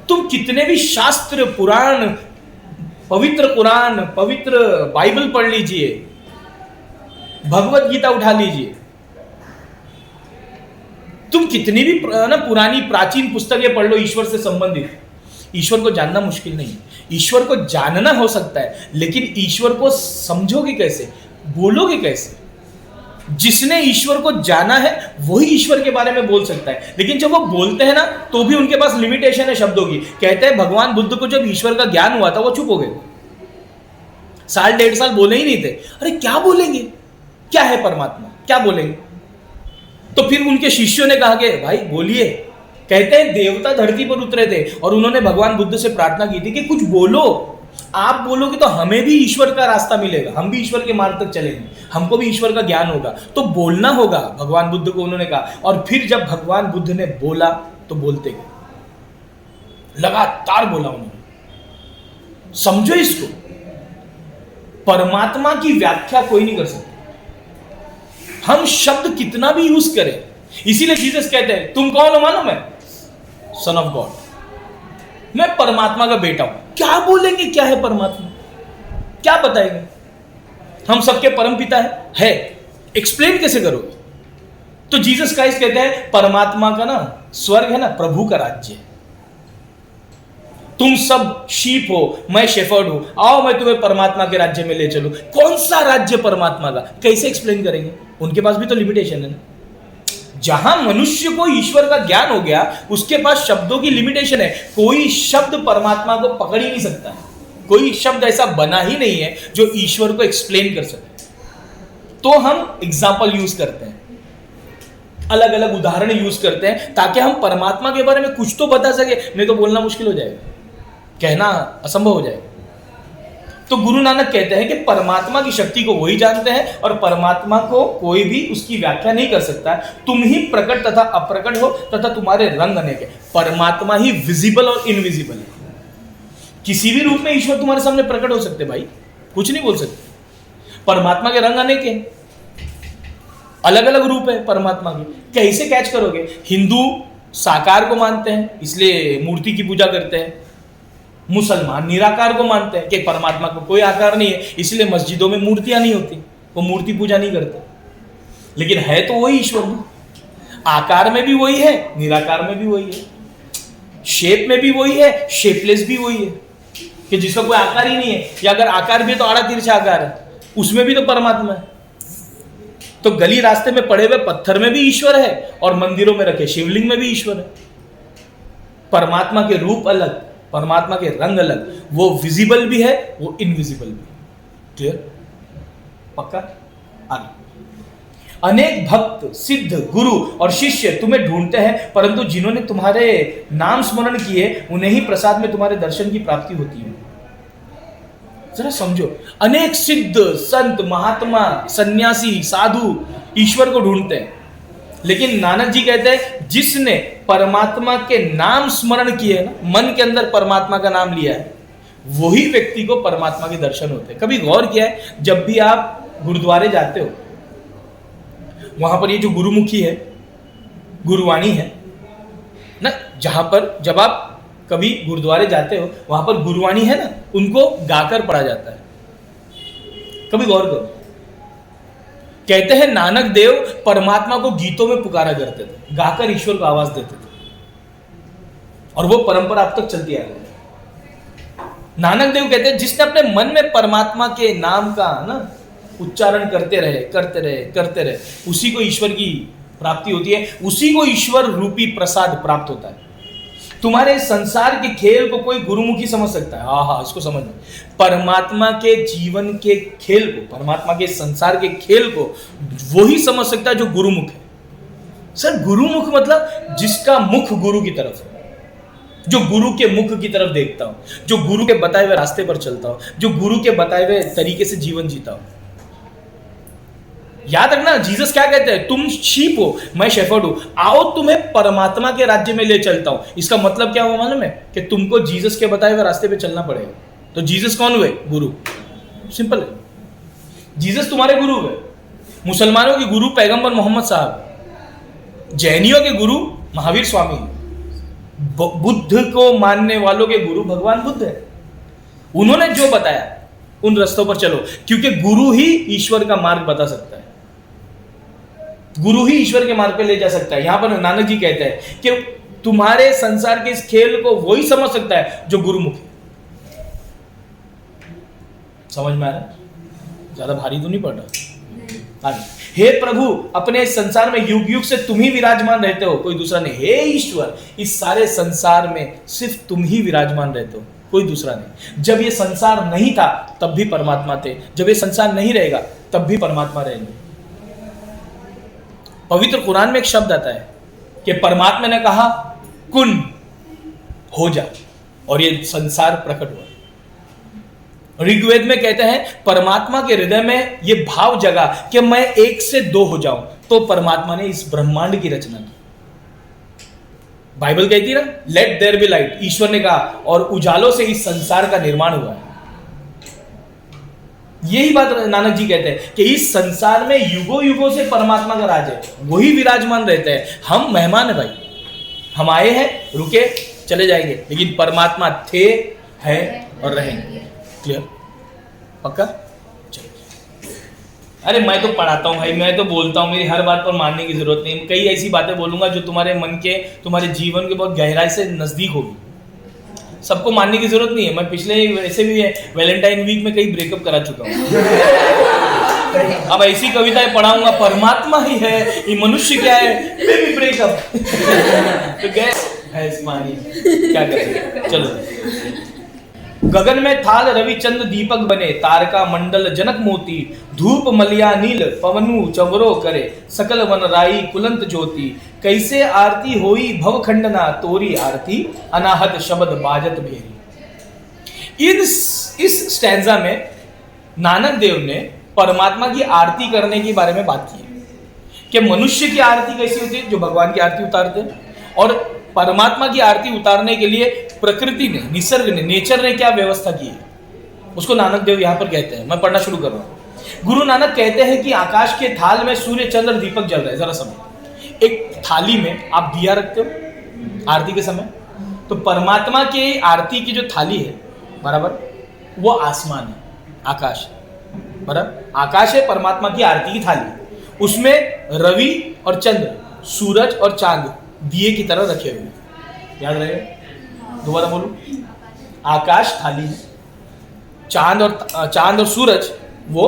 तुम कितने भी शास्त्र, पुराण, पवित्र बाइबल पढ़ लीजिए, भगवत गीता उठा लीजिए, तुम कितनी भी पुरानी प्राचीन पुस्तकें पढ़ लो ईश्वर से संबंधित, ईश्वर को जानना मुश्किल नहीं है। ईश्वर को जानना हो सकता है, लेकिन ईश्वर को समझोगे कैसे, बोलोगे कैसे? जिसने ईश्वर को जाना है वही ईश्वर के बारे में बोल सकता है। लेकिन जब वो बोलते हैं ना तो भी उनके पास लिमिटेशन है शब्दों की। कहते हैं भगवान बुद्ध को जब ईश्वर का ज्ञान हुआ था वो चुप हो गए, 1.5 साल बोले ही नहीं थे। अरे क्या बोलेंगे, क्या है परमात्मा, क्या बोलेंगे? तो फिर उनके शिष्यों ने कहा कि भाई बोलिए। कहते हैं देवता धरती पर उतरे थे और उन्होंने भगवान बुद्ध से प्रार्थना की थी कि कुछ बोलो, आप बोलोगे तो हमें भी ईश्वर का रास्ता मिलेगा, हम भी ईश्वर के मार्ग तक चलेंगे, हमको भी ईश्वर का ज्ञान होगा, तो बोलना होगा भगवान बुद्ध को, उन्होंने कहा। और फिर जब भगवान बुद्ध ने बोला तो बोलते गए, लगातार बोला उन्होंने। समझो इसको, परमात्मा की व्याख्या कोई नहीं कर सकता। हम शब्द कितना भी यूज करें, इसीलिए जीसस कहते हैं तुम कौन हो मालूम है? सन ऑफ गॉड, मैं परमात्मा का बेटा हूं। क्या बोलेंगे, क्या है परमात्मा, क्या बताएंगे? हम सबके परम पिता है, एक्सप्लेन कैसे करोगे? तो जीसस क्राइस्ट कहते हैं परमात्मा का ना स्वर्ग है ना प्रभु का राज्य है। तुम सब शीप हो, मैं शेफर्ड हूं, आओ मैं तुम्हें परमात्मा के राज्य में ले चलूं। कौन सा राज्य परमात्मा का, कैसे एक्सप्लेन करेंगे? उनके पास भी तो लिमिटेशन है ना। जहां मनुष्य को ईश्वर का ज्ञान हो गया उसके पास शब्दों की लिमिटेशन है। कोई शब्द परमात्मा को पकड़ ही नहीं सकता, कोई शब्द ऐसा बना ही नहीं है जो ईश्वर को एक्सप्लेन कर सके। तो हम एग्जाम्पल यूज करते हैं, अलग अलग उदाहरण यूज करते हैं ताकि हम परमात्मा के बारे में कुछ तो बता सके, नहीं तो बोलना मुश्किल हो जाएगा, कहना असंभव हो जाएगा। तो गुरु नानक कहते हैं कि परमात्मा की शक्ति को वही जानते हैं और परमात्मा को कोई भी उसकी व्याख्या नहीं कर सकता। तुम ही प्रकट तथा अप्रकट हो तथा तुम्हारे रंग अनेक है। परमात्मा ही विजिबल और इनविजिबल है। किसी भी रूप में ईश्वर तुम्हारे सामने प्रकट हो सकते भाई, कुछ नहीं बोल सकते। परमात्मा के रंग अनेक है, अलग अलग रूप है परमात्मा के, कैसे कैच करोगे? हिंदू साकार को मानते हैं इसलिए मूर्ति की पूजा करते हैं, मुसलमान निराकार को मानते हैं कि परमात्मा को कोई आकार नहीं है इसलिए मस्जिदों में मूर्तियां नहीं होती, वो मूर्ति पूजा नहीं करते। लेकिन है तो वही ईश्वर ना, आकार में भी वही है, निराकार में भी वही है, शेप में भी वही है, शेपलेस भी वही है कि जिसका कोई आकार ही नहीं है, या अगर आकार भी है तो आड़ा तिरछा आकार है, उसमें भी तो परमात्मा है। तो गली रास्ते में पड़े हुए पत्थर में भी ईश्वर है और मंदिरों में रखे शिवलिंग में भी ईश्वर है। परमात्मा के रूप अलग, परमात्मा के रंग अलग, वो विजिबल भी है, वो इनविजिबल भी है। क्लियर? पक्का? आगे। अनेक भक्त, सिद्ध, गुरु और शिष्य तुम्हें ढूंढते हैं, परंतु जिन्होंने तुम्हारे नाम स्मरण किए उन्हें ही प्रसाद में तुम्हारे दर्शन की प्राप्ति होती है। जरा समझो, अनेक सिद्ध, संत, महात्मा, सन्यासी, साधु ईश्वर को ढूंढते हैं, लेकिन नानक जी कहते हैं जिसने परमात्मा के नाम स्मरण किए ना, मन के अंदर परमात्मा का नाम लिया है, वही व्यक्ति को परमात्मा के दर्शन होते हैं। कभी गौर किया है, जब भी आप गुरुद्वारे जाते हो, वहां पर ये जो गुरुमुखी है, गुरुवाणी है ना, जहां पर जब आप कभी गुरुद्वारे जाते हो वहां पर गुरुवाणी है ना, उनको गाकर पढ़ा जाता है। कभी गौर करो, कहते हैं नानक देव परमात्मा को गीतों में पुकारा करते थे, गाकर ईश्वर को आवाज देते थे, और वो परंपरा अब तक चलती आ रही है। नानक देव कहते हैं जिसने अपने मन में परमात्मा के नाम का ना उच्चारण करते रहे, उसी को ईश्वर की प्राप्ति होती है, उसी को ईश्वर रूपी प्रसाद प्राप्त होता है। तुम्हारे संसार के खेल को कोई गुरुमुखी समझ सकता है, हाँ, इसको समझ लो। परमात्मा के जीवन के खेल को, परमात्मा के संसार के खेल को वही समझ सकता है जो गुरुमुख है। सर, गुरुमुख मतलब जिसका मुख गुरु की तरफ है, जो गुरु के मुख की तरफ देखता हूं, जो गुरु के बताए हुए रास्ते पर चलता हूं, जो गुरु के बताए हुए तरीके से जीवन जीता हूं। याद रखना, जीसस क्या कहते हैं, तुम शीप हो, मैं शेफर्ड हूं, आओ तुम्हें परमात्मा के राज्य में ले चलता हूं। इसका मतलब क्या हुआ मालूम है, कि तुमको जीसस के बताए हुए रास्ते पे चलना पड़ेगा। तो जीसस कौन हुए? गुरु। सिंपल है, जीसस तुम्हारे गुरु हुए। मुसलमानों के गुरु पैगंबर मोहम्मद साहब, जैनियों के गुरु महावीर स्वामी, बुद्ध को मानने वालों के गुरु भगवान बुद्ध है। उन्होंने जो बताया उन रास्तों पर चलो, क्योंकि गुरु ही ईश्वर का मार्ग बता सकता है, गुरु ही ईश्वर के मार्ग पे ले जा सकता है। यहां पर नानक जी कहते हैं कि तुम्हारे संसार के इस खेल को वही समझ सकता है जो गुरुमुख है। समझ में आ रहा है? ज्यादा भारी तो नहीं पड़ रहा? आगे। हे प्रभु, अपने इस संसार में युग युग से तुम ही विराजमान रहते हो, कोई दूसरा नहीं। हे ईश्वर, इस सारे संसार में सिर्फ तुम ही विराजमान रहते हो, कोई दूसरा नहीं। जब ये संसार नहीं था तब भी परमात्मा थे, जब ये संसार नहीं रहेगा तब भी परमात्मा रहेंगे। पवित्र कुरान में एक शब्द आता है कि परमात्मा ने कहा कुन, हो जा, और ये संसार प्रकट हुआ। ऋग्वेद में कहते हैं परमात्मा के हृदय में ये भाव जगा कि मैं एक से दो हो जाऊं, तो परमात्मा ने इस ब्रह्मांड की रचना की। बाइबल कहती है ना, लेट देयर बी लाइट, ईश्वर ने कहा, और उजालों से इस संसार का निर्माण हुआ है। यही बात नानक जी कहते हैं कि इस संसार में युगों युगों से परमात्मा का राज है, वही विराजमान रहते हैं। हम मेहमान है भाई, हम आए हैं, रुके, चले जाएंगे, लेकिन परमात्मा थे, हैं और रहेंगे। क्लियर? पक्का? चलिए। अरे मैं तो पढ़ाता हूँ भाई, मैं तो बोलता हूँ, मेरी हर बात पर मानने की जरूरत नहीं। कई ऐसी बातें बोलूंगा जो तुम्हारे मन के, तुम्हारे जीवन के बहुत गहराई से नजदीक होगी। सबको मानने की जरूरत नहीं है। मैं पिछले वैसे भी वैलेंटाइन वीक में कई ब्रेकअप करा चुका हूँ। अब ऐसी कविताएं पढ़ाऊंगा, परमात्मा ही है, ये मनुष्य क्या है, बेबी ब्रेकअप। तो गए क्या करेंगे? चलो। गगन में थाल रवि चंद्र दीपक बने, तारका मंडल जनक मोती, धूप मलिया नील पवनु चवरो करे, सकल वन राई कुलंत ज्योति, कैसे आरती होई भव खंडना, तोरी आरती अनाहत शब्द बाजत भेरी। इस स्टैंजा में नानक देव ने परमात्मा की आरती करने के बारे में बात की है कि मनुष्य की आरती कैसी होती है, जो भगवान की आरती उतारते हैं, और परमात्मा की आरती उतारने के लिए प्रकृति ने, निसर्ग ने, नेचर ने क्या व्यवस्था की है, उसको नानक देव यहां पर कहते हैं। मैं पढ़ना शुरू कर रहा हूं। गुरु नानक कहते हैं कि आकाश के थाल में सूर्य चंद्र दीपक जल रहे हैं। जरा समझो, एक थाली में आप दिया रखते हो आरती के समय, तो परमात्मा के आरती की जो थाली है बराबर, वो आसमान है, आकाश है, बराबर। आकाश है परमात्मा की आरती की थाली, उसमें रवि और चंद्र, सूरज और चांद दिए की तरह रखे हुए, याद रहेगा। दोबारा बोलूं, आकाश थाली है, चांद और सूरज वो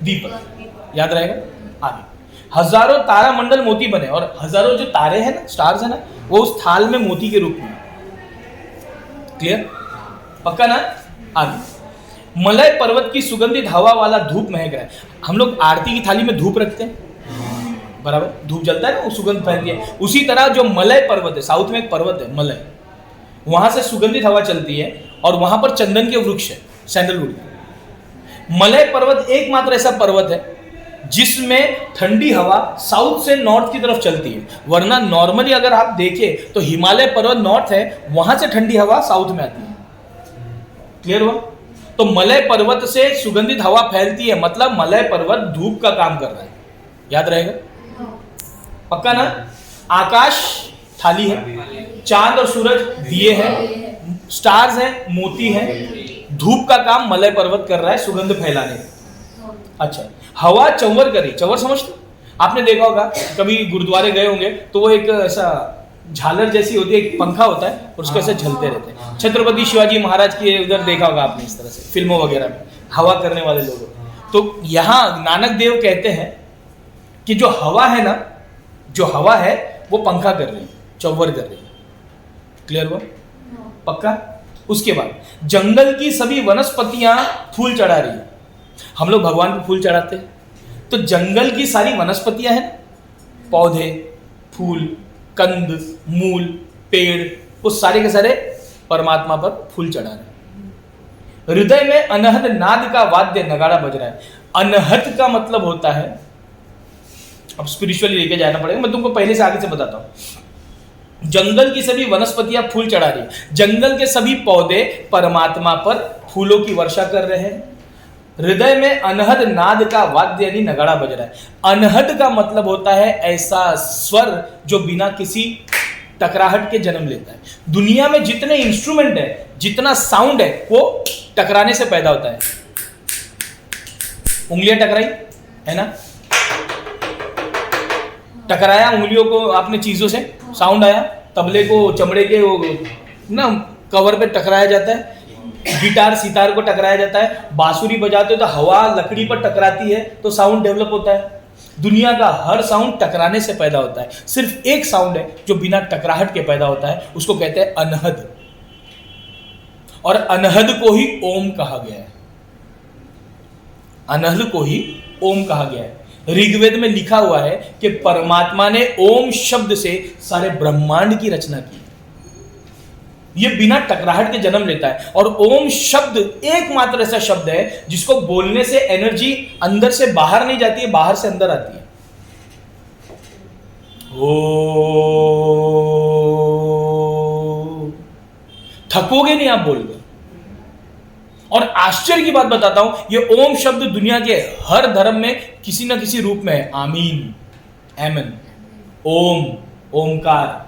दीपक, याद रहेगा। आगे, हजारों तारा मंडल मोती बने, और हजारों जो तारे हैं ना, स्टार्स है ना, वो उस थाल में मोती के रूप में। क्लियर? पक्का ना? आगे, मलय पर्वत की सुगंधित हवा वाला धूप महक रहा है। हम लोग आरती की थाली में धूप रखते हैं, बराबर, धूप जलता है ना, वो सुगंध फैलती है। उसी तरह जो मलय पर्वत है, साउथ में एक पर्वत है मलय, वहां से सुगंधित हवा चलती है और वहां पर चंदन के वृक्ष है, सैंडलवुड। मलय पर्वत एकमात्र ऐसा पर्वत है जिसमें ठंडी हवा साउथ से नॉर्थ की तरफ चलती है, वरना नॉर्मली अगर आप देखें तो हिमालय पर्वत नॉर्थ है, वहां से ठंडी हवा साउथ में आती है। क्लियर हुआ? तो मलय पर्वत से सुगंधित हवा फैलती है, मतलब मलय पर्वत धूप का काम कर रहा है। याद रहेगा? पक्का ना? आकाश थाली है, चांद और सूरज दिए हैं, स्टार्स हैं, मोती हैं। धूप का काम मलय पर्वत कर रहा है, सुगंध फैलाने का। अच्छा, हवा चंवर करी, चंवर समझते? आपने देखा होगा, कभी गुरुद्वारे गए होंगे तो वो एक ऐसा झालर जैसी होती है, एक पंखा होता है और उसके ऐसे झलते रहते हैं। छत्रपति शिवाजी महाराज के उधर देखा होगा आपने, इस तरह से फिल्मों वगैरह में हवा करने वाले लोग। तो यहाँ नानक देव कहते हैं कि जो हवा है ना, जो हवा है वो पंखा कर रही है, चौवर कर रही है। क्लियर हुआ? पक्का? उसके बाद जंगल की सभी वनस्पतियां फूल चढ़ा रही है। हम लोग भगवान को फूल चढ़ाते हैं, तो जंगल की सारी वनस्पतियां हैं, पौधे, फूल, कंद, मूल, पेड़, वो सारे के सारे परमात्मा पर फूल चढ़ा रहे हैं। हृदय में अनहद नाद का वाद्य नगाड़ा बज रहा है। अनहद का मतलब होता है, अब स्पिरिचुअली लेके जाना पड़ेगा, मैं तुमको पहले से आगे से बताता हूं। जंगल की सभी वनस्पतियां फूल चढ़ा रही है, जंगल के सभी पौधे परमात्मा पर फूलों की वर्षा कर रहे हैं। हृदय में अनहद नाद का वाद्य यानी नगाड़ा बज रहा है। अनहद का मतलब होता है ऐसा स्वर जो बिना किसी टकराहट के जन्म लेता है। दुनिया में जितने इंस्ट्रूमेंट है, जितना साउंड है, वो टकराने से पैदा होता है। उंगलियां टकराई है ना, टकराया उंगलियों को आपने चीजों से, साउंड आया। तबले को चमड़े के वो ना कवर पे टकराया जाता है, गिटार सितार को टकराया जाता है, बांसुरी बजाते हो तो हवा लकड़ी पर टकराती है तो साउंड डेवलप होता है। दुनिया का हर साउंड टकराने से पैदा होता है। सिर्फ एक साउंड है जो बिना टकराहट के पैदा होता है, उसको कहते हैं अनहद। और अनहद को ही ओम कहा गया है। अनहद को ही ओम कहा गया है। ऋग्वेद में लिखा हुआ है कि परमात्मा ने ओम शब्द से सारे ब्रह्मांड की रचना की। यह बिना टकराहट के जन्म लेता है। और ओम शब्द एकमात्र ऐसा शब्द है जिसको बोलने से एनर्जी अंदर से बाहर नहीं जाती है, बाहर से अंदर आती है। ओ, थकोगे नहीं आप बोलकर। और आश्चर्य की बात बताता हूं, यह ओम शब्द दुनिया के हर धर्म में किसी ना किसी रूप में है। आमीन, एमन, ओम, ओमकार,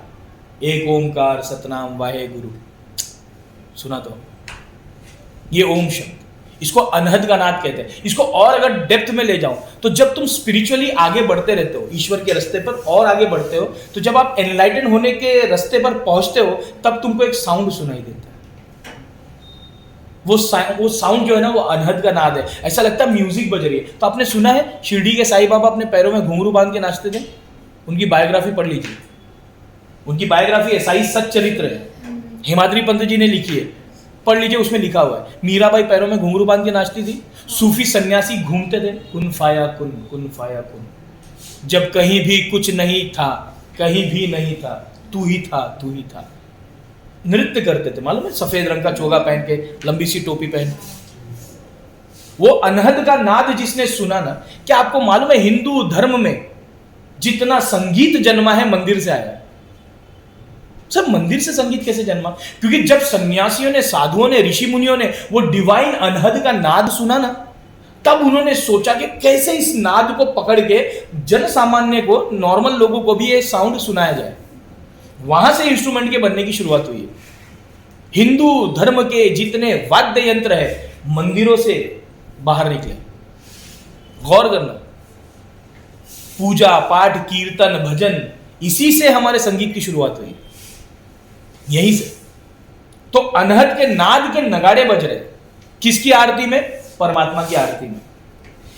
एक ओमकार सतनाम वाहे गुरु। सुना तो ये ओम शब्द, इसको अनहद का नाद कहते हैं। इसको और अगर डेप्थ में ले जाऊं तो जब तुम स्पिरिचुअली आगे बढ़ते रहते हो, ईश्वर के रास्ते पर और आगे बढ़ते हो, तो जब आप एनलाइटन होने के रास्ते पर पहुंचते हो, तब तुमको एक साउंड सुनाई देता है। वो साउंड जो है ना, वो अनहद का नाद है। ऐसा लगता है म्यूजिक बज रही है। तो आपने सुना है शिरडी के साईं बाबा अपने पैरों में घुंघरू बांध के नाचते थे? उनकी बायोग्राफी पढ़ लीजिए। उनकी बायोग्राफी है, साईं सच्चरित्र है, हिमाद्री पंत जी ने लिखी है, पढ़ लीजिए। उसमें लिखा हुआ है मीराबाई पैरों में घुंघरू बांध के नाचती थी, सूफी सन्यासी घूमते थे, कुन फाया कुन, कुन फाया कुन। जब कहीं भी कुछ नहीं था, कहीं भी नहीं था, तू ही था, तू ही था। नृत्य करते थे, मालूम है, सफेद रंग का चोगा पहन के, लंबी सी टोपी पहन। वो अनहद का नाद जिसने सुना ना, क्या आपको मालूम है हिंदू धर्म में जितना संगीत जन्मा है मंदिर से आया है। सब मंदिर से संगीत कैसे जन्मा? क्योंकि जब सन्यासियों ने, साधुओं ने, ऋषि मुनियों ने वो डिवाइन अनहद का नाद सुना ना, तब उन्होंने सोचा कि कैसे इस नाद को पकड़ के जन सामान्य को, नॉर्मल लोगों को भी ये साउंड सुनाया जाए। वहां से इंस्ट्रूमेंट के बनने की शुरुआत हुई है। हिंदू धर्म के जितने वाद्य यंत्र है मंदिरों से बाहर निकले। गौर करना, पूजा पाठ, कीर्तन, भजन, इसी से हमारे संगीत की शुरुआत हुई, यहीं से। तो अनहद के नाद के नगाड़े बज रहे किसकी आरती में? परमात्मा की आरती में।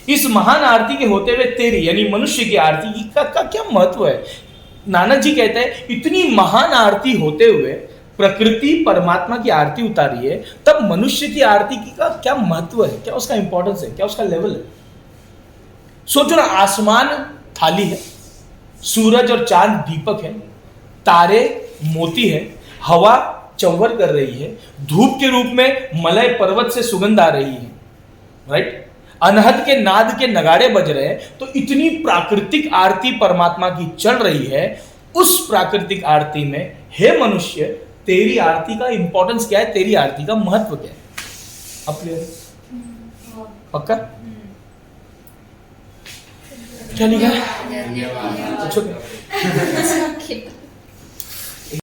इस महान आरती के होते हुए तेरी यानी मनुष्य की आरती का क्या महत्व है? नानक जी कहते हैं इतनी महान आरती होते हुए प्रकृति परमात्मा की आरती उतारी है, तब मनुष्य की आरती का क्या महत्व है, क्या उसका इंपॉर्टेंस है, क्या उसका लेवल है। सोचो ना, आसमान थाली है, सूरज और चांद दीपक है, तारे मोती है, हवा चंवर कर रही है, धूप के रूप में मलय पर्वत से सुगंध आ रही है, राइट, अनहद के नाद के नगाड़े बज रहे हैं। तो इतनी प्राकृतिक आरती परमात्मा की चल रही है। उस प्राकृतिक आरती में हे मनुष्य, तेरी आरती का इंपॉर्टेंस क्या है, तेरी आरती का महत्व क्या है? अब क्लियर है? पक्का? क्या लिखा है? पूछो क्या?